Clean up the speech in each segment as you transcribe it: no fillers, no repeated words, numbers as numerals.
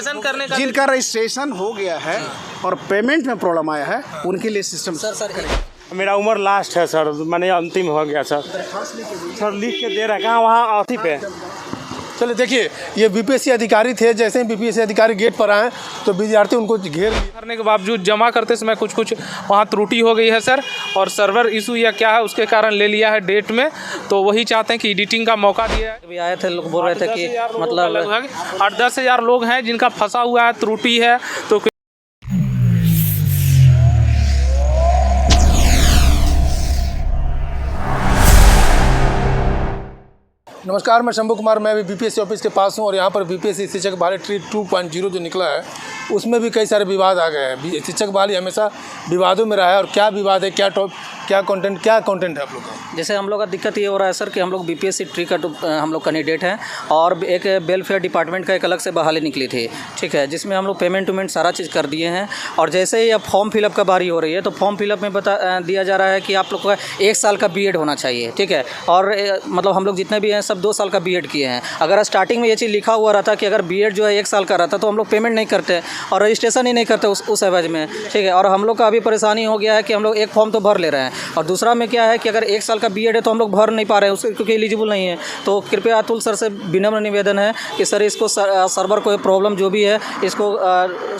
Registration करने का जिनका रजिस्ट्रेशन हो गया है और पेमेंट में प्रॉब्लम आया है उनके लिए सिस्टम सर मेरा उम्र लास्ट है सर, मैंने अंतिम हो गया सर लिख के दे रहा है कहाँ वहाँ अथी पे। चलिए देखिए, ये बीपीएससी अधिकारी थे। जैसे ही बीपीएससी अधिकारी गेट पर आए तो विद्यार्थी उनको घेर करने के बावजूद जमा करते समय कुछ वहाँ त्रुटि हो गई है सर, और सर्वर इशू या क्या है उसके कारण ले लिया है डेट में। तो वही चाहते हैं कि एडिटिंग का मौका दिया है। अभी आए थे, लोग बोल रहे थे कि मतलब लगभग 8-10 हज़ार लोग हैं जिनका फंसा हुआ है, त्रुटि है। तो नमस्कार, मैं शंभू कुमार। मैं अभी बीपीएससी ऑफिस के पास हूँ और यहाँ पर बीपीएससी शिक्षक बहाली ट्रीट 2.0 जो निकला है उसमें भी कई सारे विवाद आ गए हैं। शिक्षक बहाली हमेशा विवादों में रहा है। और क्या विवाद है, क्या कंटेंट है आप लोग का? जैसे हम लोग का दिक्कत ये हो रहा है सर कि हम लोग बीपीएससी ट्री का हम लोग कैंडिडेट हैं और एक वेलफेयर डिपार्टमेंट का एक अलग से बहाली निकली थी, ठीक है, जिसमें हम लोग पेमेंट सारा चीज़ कर दिए हैं। और जैसे ही अब फॉर्म फिलअप का बारी हो रही है तो फॉर्म फिलअप में बता दिया जा रहा है कि आप लोग का 1 साल का बीएड होना चाहिए, ठीक है। और मतलब हम लोग जितने भी हैं सब 2 साल का बीएड किए हैं। अगर स्टार्टिंग में ये चीज़ लिखा हुआ रहता कि अगर बीएड जो है 1 साल का रहता तो हम लोग पेमेंट नहीं करते और रजिस्ट्रेशन ही नहीं करते उस एवज में, ठीक है। और हम लोग का अभी परेशानी हो गया है कि हम लोग एक फॉर्म तो भर ले रहे हैं और दूसरा में क्या है कि अगर 1 साल का बीएड है तो हम लोग भर नहीं पा रहे हैं उसके, क्योंकि एलिजिबल नहीं है। तो कृपया अतुल सर से विनम्र निवेदन है कि सर इसको सर्वर को प्रॉब्लम जो भी है इसको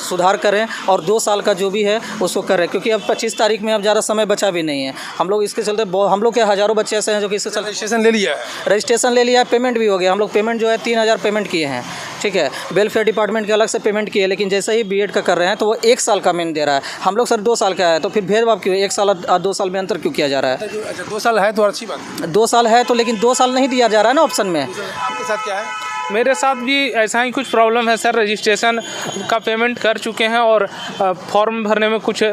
सुधार करें और 2 साल का जो भी है उसको करें, क्योंकि अब 25 तारीख में अब ज़्यादा समय बचा भी नहीं है। हम लोग इसके चलते हम लोग के हज़ारों बच्चे ऐसे हैं जो कि इससे रजिस्ट्रेशन ले लिया है, पेमेंट भी हो गया। हम लोग पेमेंट जो है 3000 पेमेंट किए हैं, ठीक है। वेलफेयर डिपार्टमेंट के अलग से पेमेंट किए, लेकिन जैसे ही बीएड का कर रहे हैं तो वो 1 साल का मेन दे रहा है। हम लोग सर 2 साल का है, तो फिर भेदभाव क्यों 1 साल और 2 साल में अंतर क्यों किया जा रहा है? अच्छा 2 साल है तो अच्छी बात। 2 साल है तो, लेकिन 2 साल नहीं दिया जा रहा है ना ऑप्शन में। आपके साथ क्या है? मेरे साथ भी ऐसा ही कुछ प्रॉब्लम है सर। रजिस्ट्रेशन का पेमेंट कर चुके हैं और फॉर्म भरने में कुछ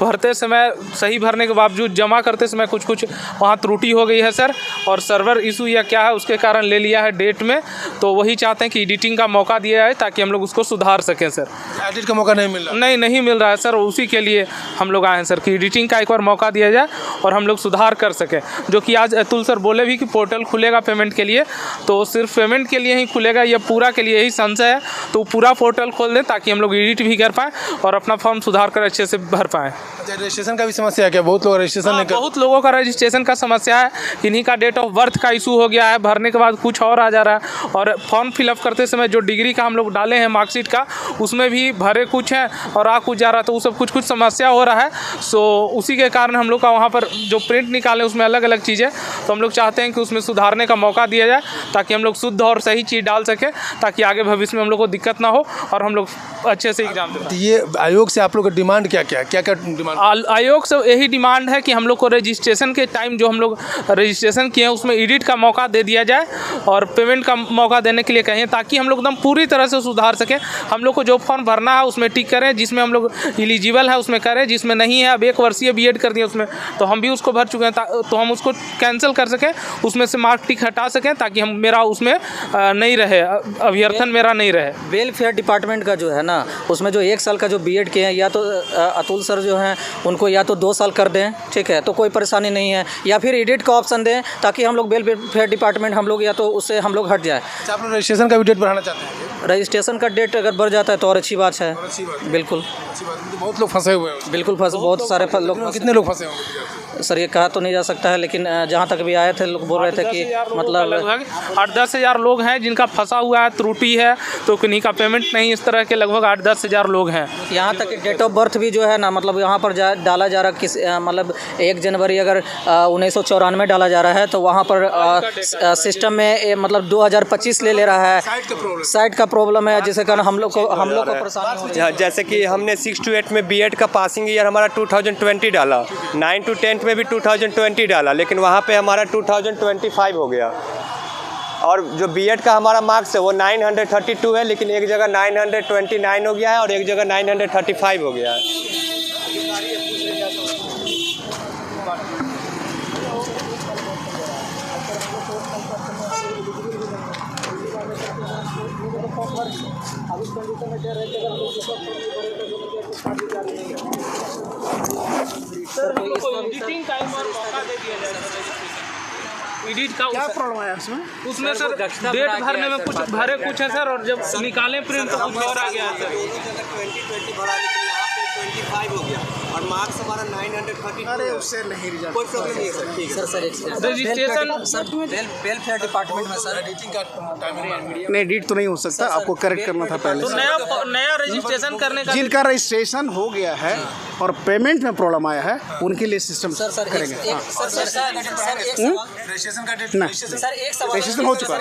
भरते समय सही भरने के बावजूद जमा करते समय कुछ वहाँ त्रुटि हो गई है सर, और सर्वर इशू या क्या है उसके कारण ले लिया है डेट में। तो वही चाहते हैं कि एडिटिंग का मौका दिया जाए ताकि हम लोग उसको सुधार सकें सर। एडिट का मौका नहीं मिल रहा? नहीं मिल रहा है सर। उसी के लिए हम लोग आए हैं सर कि एडिटिंग का एक बार मौका दिया जाए और हम लोग सुधार कर सकें। जो कि आज अतुल सर बोले भी कि पोर्टल खुलेगा पेमेंट के लिए, तो सिर्फ पेमेंट के लिए ही खुलेगा, ये पूरा के लिए ही संशय है। तो पूरा पोर्टल खोल दें ताकि हम लोग एडिट भी कर पाएँ और अपना फॉर्म सुधार कर अच्छे से भर पाएँ। रजिस्ट्रेशन का भी समस्या है क्या? बहुत लोग रजिस्ट्रेशन नहीं कर। बहुत लोगों का रजिस्ट्रेशन का समस्या है। इन्हीं का डेट ऑफ बर्थ का इशू हो गया है, भरने के बाद कुछ और आ जा रहा है। और फॉर्म फिलअप करते समय जो डिग्री का हम लोग डाले हैं मार्कशीट का, उसमें भी भरे कुछ है और आ कुछ जा रहा है। तो वो सब कुछ समस्या हो रहा है। सो उसी के कारण हम लोग का वहाँ पर जो प्रिंट निकाले उसमें अलग अलग चीज़ें, तो हम लोग चाहते हैं कि उसमें सुधारने का मौका दिया जाए ताकि हम लोग शुद्ध और सही चीज़ डाल सकें, ताकि आगे भविष्य में हम लोग को दिक्कत ना हो और हम लोग अच्छे से एग्जाम दें। ये आयोग से आप लोग का डिमांड क्या डिमांड? आयोग से यही डिमांड है कि हम लोग को रजिस्ट्रेशन के टाइम जो हम लोग रजिस्ट्रेशन किए हैं उसमें एडिट का मौका दे दिया जाए और पेमेंट का मौका देने के लिए कहें, ताकि हम लोग एकदम पूरी तरह से सुधार सकें। हम लोग को जो फॉर्म भरना है उसमें टिक करें, जिसमें हम लोग एलिजिबल है उसमें करें, जिसमें नहीं है अब 1 वर्षीय बीएड कर दिए उसमें तो हम भी उसको भर चुके हैं, तो हम उसको कैंसिल कर सकें, उसमें से मार्क टिक हटा सकें ताकि हम मेरा उसमें नहीं रहे, अभ्यर्थन मेरा नहीं रहे। वेलफेयर डिपार्टमेंट का जो है ना, उसमें जो 1 साल का जो बीएड किए हैं, या तो अतुल सर जो हैं उनको या तो 2 साल कर दें, ठीक है, तो कोई परेशानी नहीं है, या फिर एडिट का ऑप्शन दें ताकि हम लोग वेलफेयर डिपार्टमेंट हम लोग या तो उससे हम लोग हट जाए। अच्छा, आप लोग रजिस्ट्रेशन का भी डेट बढ़ाना चाहते हैं? रजिस्ट्रेशन का डेट अगर बढ़ जाता है तो और अच्छी बात है। बिल्कुल, बहुत लोग फंसे हुए हैं। बिल्कुल बहुत सारे लोग। कितने लोग फंसे होंगे सर? ये कहा तो नहीं जा सकता है, लेकिन जहाँ तक भी आए थे लोग बोल रहे थे कि मतलब लगभग 8-10 हज़ार लोग हैं जिनका फंसा हुआ है, त्रुटि है, तो किन्हीं का पेमेंट नहीं, इस तरह के लगभग 8-10 हज़ार लोग हैं। यहाँ तक डेट ऑफ बर्थ भी जो है ना, मतलब यहाँ पर डाला जा रहा किस मतलब 1 जनवरी अगर 1994 डाला जा रहा है तो वहाँ पर सिस्टम में मतलब 2025 ले रहा है। साइट का प्रॉब्लम है, जिसके कारण हम लोग को परेशानी हो रही है। जैसे कि हमने 6 to 8 में बीएड का पासिंग ईयर हमारा 2020 डाला, 9 to 10 में भी 2020 डाला, लेकिन वहाँ पे हमारा 2025 हो गया। और जो बीएड का हमारा मार्क्स है वो 932 है, लेकिन एक जगह 929 हो गया है और एक जगह 935 हो गया है। सर, एडिटिंग टाइम और मौका दे दिया जाए। एडिट का क्या प्रॉब्लम आया उसमें? उसमें सर डेट भरने में कुछ भरे कुछ है सर, और जब निकाले प्रिंट तो कुछ और आ गया है सर। 2020 भरा लेकिन यहाँ पे 25 हो गया और मार्क्स हमारा 930। अरे उससे नहीं रिजल्ट, कोई प्रॉब्लम नहीं है सर। ठीक है sir registration sir welfare department में सर एडिटिंग का टाइमिंग नहीं एडिट तो नहीं हो सकता, आपको करेक्ट करना था पहले तो से। नया रजिस्ट्रेशन करने का जिनका रजिस्ट्रेशन हो गया है और पेमेंट में प्रॉब्लम आया है उनके लिए सिस्टम करेंगे। रजिस्ट्रेशन का डेट ना सर एक सवाल रजिस्ट्रेशन हो चुका है।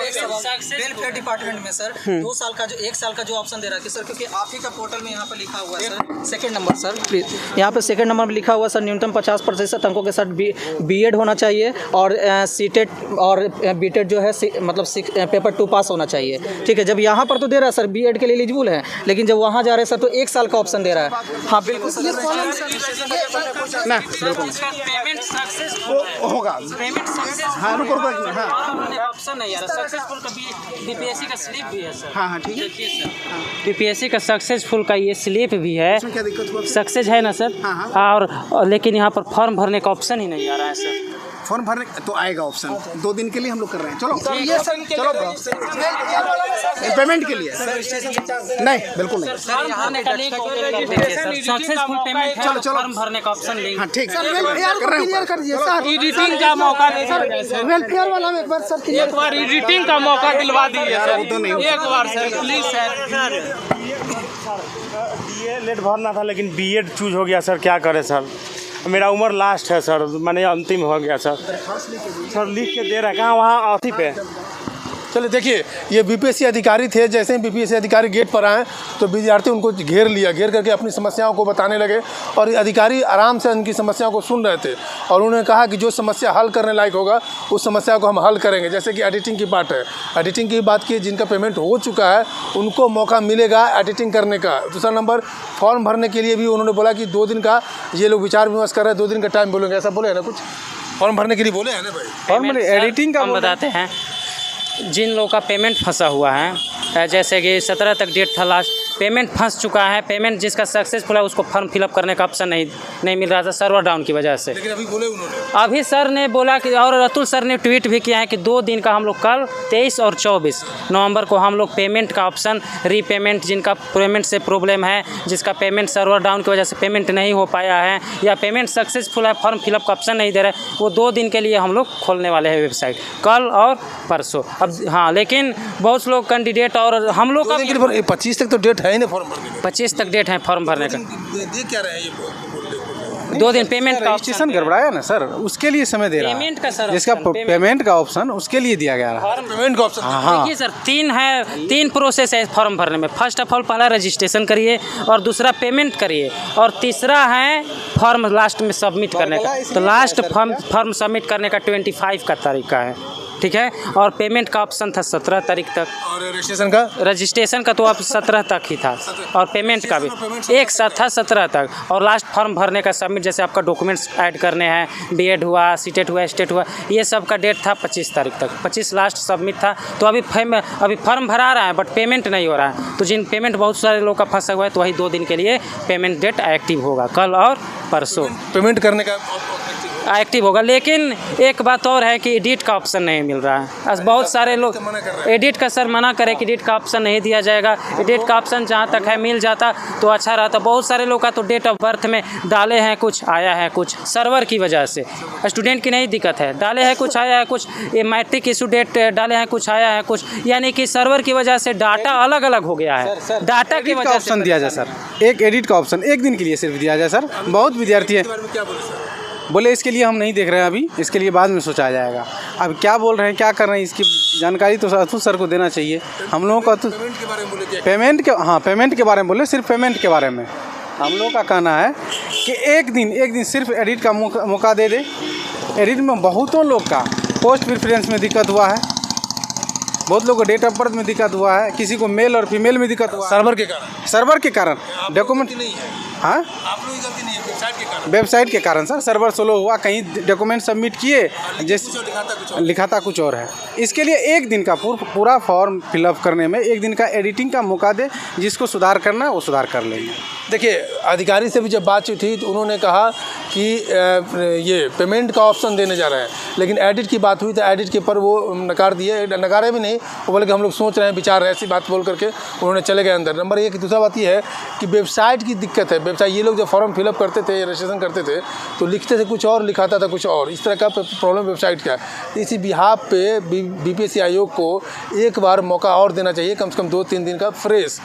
वेलफेयर डिपार्टमेंट में सर 2 साल का जो 1 साल का जो ऑप्शन दे रहा है कि सर, क्योंकि आप ही का पोर्टल में यहाँ पे लिखा हुआ है sir, second number sir please, यहाँ पे सेकंड नंबर में लिखा हुआ है सर, न्यूनतम 50% अंकों के साथ बीएड होना चाहिए और सीटेट और बीटेड जो है मतलब पेपर 2 पास होना चाहिए। ठीक है, जब यहाँ पर तो दे रहा है सर बीएड के लिए एलिजिबल है, लेकिन जब वहाँ जा रहे हैं सर तो 1 साल का ऑप्शन दे रहा है। हाँ बिल्कुल ना बिल्कुल वो होगा। हाँ रुको रुको, हाँ ऑप्शन नहीं आ रहा सक्सेसफुल का भी, बीपीएससी का स्लिप भी है सर। हाँ हाँ ठीक है। देखिए सर बीपीएससी का सक्सेसफुल का ये स्लिप भी है, इसमें क्या दिक्कत हुआ? सक्सेस है ना सर। हाँ, और लेकिन यहाँ पर फॉर्म भरने का ऑप्शन ही नहीं आ रहा है सर। फॉर्म भरने तो आएगा ऑप्शन, 2 दिन के लिए हम लोग कर रहे हैं। चलो ये सब चलो पेमेंट के लिए नहीं बिल्कुल नहीं। सर यहाँ का लिंक सक्सेसफुल पेमेंट है, चलो, चलो। फॉर्म भरने का ऑप्शन लिंक। हाँ ठीक है कर दीजिए सर। एडिटिंग का मौका दे सर, वेलफेयर वाला में एक बार सर एक बार एडिटिंग का मौका दिलवा दीजिए सर, वो तो नहीं हो एक बार सर प्लीज सर। ये लेट भरना था लेकिन बीएड चूज हो गया सर, क्या करें सर, मेरा उम्र लास्ट है सर, मैंने अंतिम हो गया सर। सर लिख के दे रहा है कहाँ, वहाँ अथी पे। चलिए देखिए, ये बीपीएससी अधिकारी थे। जैसे ही बीपीएससी अधिकारी गेट पर आए तो विद्यार्थी उनको घेर लिया, घेर करके अपनी समस्याओं को बताने लगे और ये अधिकारी आराम से उनकी समस्याओं को सुन रहे थे और उन्होंने कहा कि जो समस्या हल करने लायक होगा उस समस्या को हम हल करेंगे। जैसे कि एडिटिंग की बात है, एडिटिंग की बात की, जिनका पेमेंट हो चुका है उनको मौका मिलेगा एडिटिंग करने का। दूसरा नंबर, फॉर्म भरने के लिए भी उन्होंने बोला कि 2 दिन का ये लोग विचार विमर्श कर रहे हैं, 2 दिन का टाइम बोलेंगे, ऐसा बोले है ना कुछ फॉर्म भरने के लिए बोले हैं ना भाई। फॉर्म एडिटिंग का हम बताते हैं, जिन लोगों का पेमेंट फंसा हुआ है, जैसे कि 17 तक डेट था लास्ट, पेमेंट फंस चुका है, पेमेंट जिसका सक्सेसफुल है उसको फॉर्म फिलअप करने का ऑप्शन नहीं मिल रहा था सर्वर डाउन की वजह से। लेकिन अभी बोले उन्होंने, अभी सर ने बोला कि, और अतुल सर ने ट्वीट भी किया है कि 2 दिन का हम लोग कल 23 और 24 नवंबर को हम लोग पेमेंट का ऑप्शन, रीपेमेंट, जिनका पेमेंट से प्रॉब्लम है, जिसका पेमेंट सर्वर डाउन की वजह से पेमेंट नहीं हो पाया है या पेमेंट सक्सेसफुल है, फॉर्म फिलअप का ऑप्शन नहीं दे रहा है, वो 2 दिन के लिए हम लोग खोलने वाले हैं वेबसाइट, कल और परसों। अब हाँ, लेकिन बहुत लोग कैंडिडेट और हम लोग का 25 तक तो डेट है ही ना फॉर्म भरने का। 25 तक डेट है फॉर्म भरने का। दे क्या रहे हैं ये 2 दिन पेमेंट का रजिस्ट्रेशन गड़बड़ाया ना सर, उसके लिए समय दे रहा है। पेमेंट का सर जिसका पेमेंट का ऑप्शन उसके लिए दिया गया है। पेमेंट का ऑप्शन। हाँ देखिए सर, 3 प्रोसेस है फॉर्म भरने में। फर्स्ट ऑफ ऑल पहला रजिस्ट्रेशन करिए और दूसरा पेमेंट करिए और तीसरा है फॉर्म लास्ट में सबमिट करने का। तो लास्ट फॉर्म सबमिट करने का 25 का तरीका है, ठीक है। और पेमेंट का ऑप्शन था 17 तारीख तक, और रजिस्ट्रेशन का तो अब 17 तक ही था और पेमेंट का भी एक साथ था 17 तक। और लास्ट फॉर्म भरने का सबमिट, जैसे आपका डॉक्यूमेंट्स ऐड करने हैं, बीएड हुआ, सीटेट हुआ, स्टेट हुआ, ये सब का डेट था 25 तारीख तक। 25 लास्ट सबमिट था। तो अभी फॉर्म भरा रहा है बट पेमेंट नहीं हो रहा है। तो जिन पेमेंट बहुत सारे लोग का फंसा हुआ है, तो वही 2 दिन के लिए पेमेंट डेट एक्टिव होगा, कल और परसों पेमेंट करने का एक्टिव होगा। लेकिन एक बात और है कि एडिट का ऑप्शन नहीं मिल रहा है। बहुत सारे लोग एडिट का सर मना करे कि एडिट का ऑप्शन नहीं दिया जाएगा। एडिट का ऑप्शन जहाँ तक है मिल जाता तो अच्छा रहता। बहुत सारे लोग का तो डेट ऑफ बर्थ में डाले हैं कुछ, आया है कुछ, सर्वर की वजह से। स्टूडेंट की नहीं दिक्कत है, डाले हैं कुछ, आया है कुछ, ये मैट्रिक इशू डेट डाले हैं कुछ, आया है कुछ, यानी कि सर्वर की वजह से डाटा अलग अलग हो गया है। डाटा की वजह से ऑप्शन दिया जाए सर, एक एडिट का ऑप्शन 1 दिन के लिए सिर्फ दिया जाए सर। बहुत विद्यार्थी है बोले इसके लिए हम नहीं देख रहे हैं अभी, इसके लिए बाद में सोचा जाएगा। अब क्या बोल रहे हैं, क्या कर रहे हैं, इसकी जानकारी तो अतुल सर को देना चाहिए। हम लोगों का पेमेंट के बारे में बोले, सिर्फ पेमेंट के बारे में हम लोगों का कहना है कि एक दिन सिर्फ एडिट का मौका दे दे। एडिट में बहुतों लोग का पोस्ट प्रेफरेंस में दिक्कत हुआ है, बहुत लोगों को डेट ऑफ बर्थ में दिक्कत हुआ है, किसी को मेल और फीमेल में दिक्कत हुआ है, सर्वर के कारण डॉक्यूमेंट हाँ, आप लोगों की गलती नहीं है, वेबसाइट के कारण। वेबसाइट के कारण सर, सर्वर स्लो हुआ, कहीं डॉक्यूमेंट सबमिट किए जैसे लिखाता कुछ और है। इसके लिए एक दिन का पूरा फॉर्म फिलअप करने में एक दिन का एडिटिंग का मौका दे, जिसको सुधार करना है वो सुधार कर लेंगे। देखिए, अधिकारी से भी जब बातचीत हुई तो उन्होंने कहा कि ये पेमेंट का ऑप्शन देने जा रहे हैं, लेकिन एडिट की बात हुई तो एडिट के पर वो नकार दिए, नकारे भी नहीं, वो बोले कि हम लोग सोच रहे हैं, विचार रहे हैं, ऐसी बात बोल करके उन्होंने चले गए अंदर। नंबर एक। दूसरा बात ये है कि वेबसाइट की दिक्कत है। वेबसाइट, ये लोग जब फॉर्म फिलअप करते थे, रजिस्ट्रेशन करते थे, तो लिखते थे कुछ और, लिखाता था कुछ और। इस तरह का प्रॉब्लम वेबसाइट का है। इसी बिहाफ पे बीपीएससी आयोग को एक बार मौका और देना चाहिए, कम से कम 2-3 दिन का फ्रेश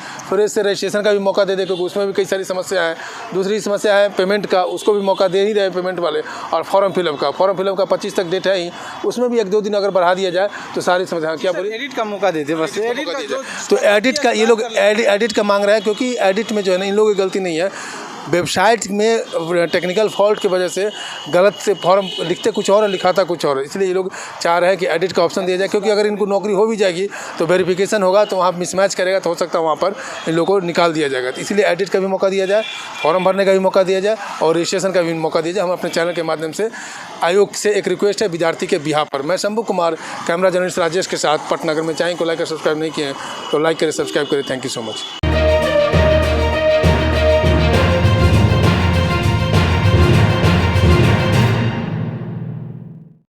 से रजिस्ट्रेशन का भी मौका दे दे, क्योंकि उसमें भी कई सारी समस्या है। दूसरी समस्या है पेमेंट का, उसको भी मौका दे ही रहे पेमेंट वाले। और फॉर्म फिलअप का 25 तक डेट है ही, उसमें भी 1-2 दिन अगर बढ़ा दिया जाए तो सारी समस्या। क्या बोलिए? एडिट का मौका देते बस, एडिट का तो एडिट का ये लोग एडिट का मांग रहे हैं, क्योंकि एडिट में जो है ना, इन लोगों की गलती नहीं है। वेबसाइट में टेक्निकल फॉल्ट की वजह से गलत से फॉर्म लिखते कुछ और लिखाता कुछ और, इसलिए ये लोग चाह रहे हैं कि एडिट का ऑप्शन दिया जाए। क्योंकि अगर इनको नौकरी हो भी जाएगी तो वेरिफिकेशन होगा, तो वहाँ मिसमैच करेगा, तो हो सकता है वहाँ पर इन लोगों को निकाल दिया जाएगा। तो इसलिए एडिट का भी मौका दिया जाए, फॉर्म भरने का भी मौका दिया जाए और रजिस्ट्रेशन का भी मौका दिया जाए। हम अपने चैनल के माध्यम से आयोग से एक रिक्वेस्ट है विद्यार्थी के बिहाफ पर। मैं शंभू कुमार, कैमरा जर्नलिस्ट राजेश के साथ, पटनगर में। चैनल को लाइक और सब्सक्राइब नहीं किए हैं तो लाइक करें, सब्सक्राइब करें। Thank you so much.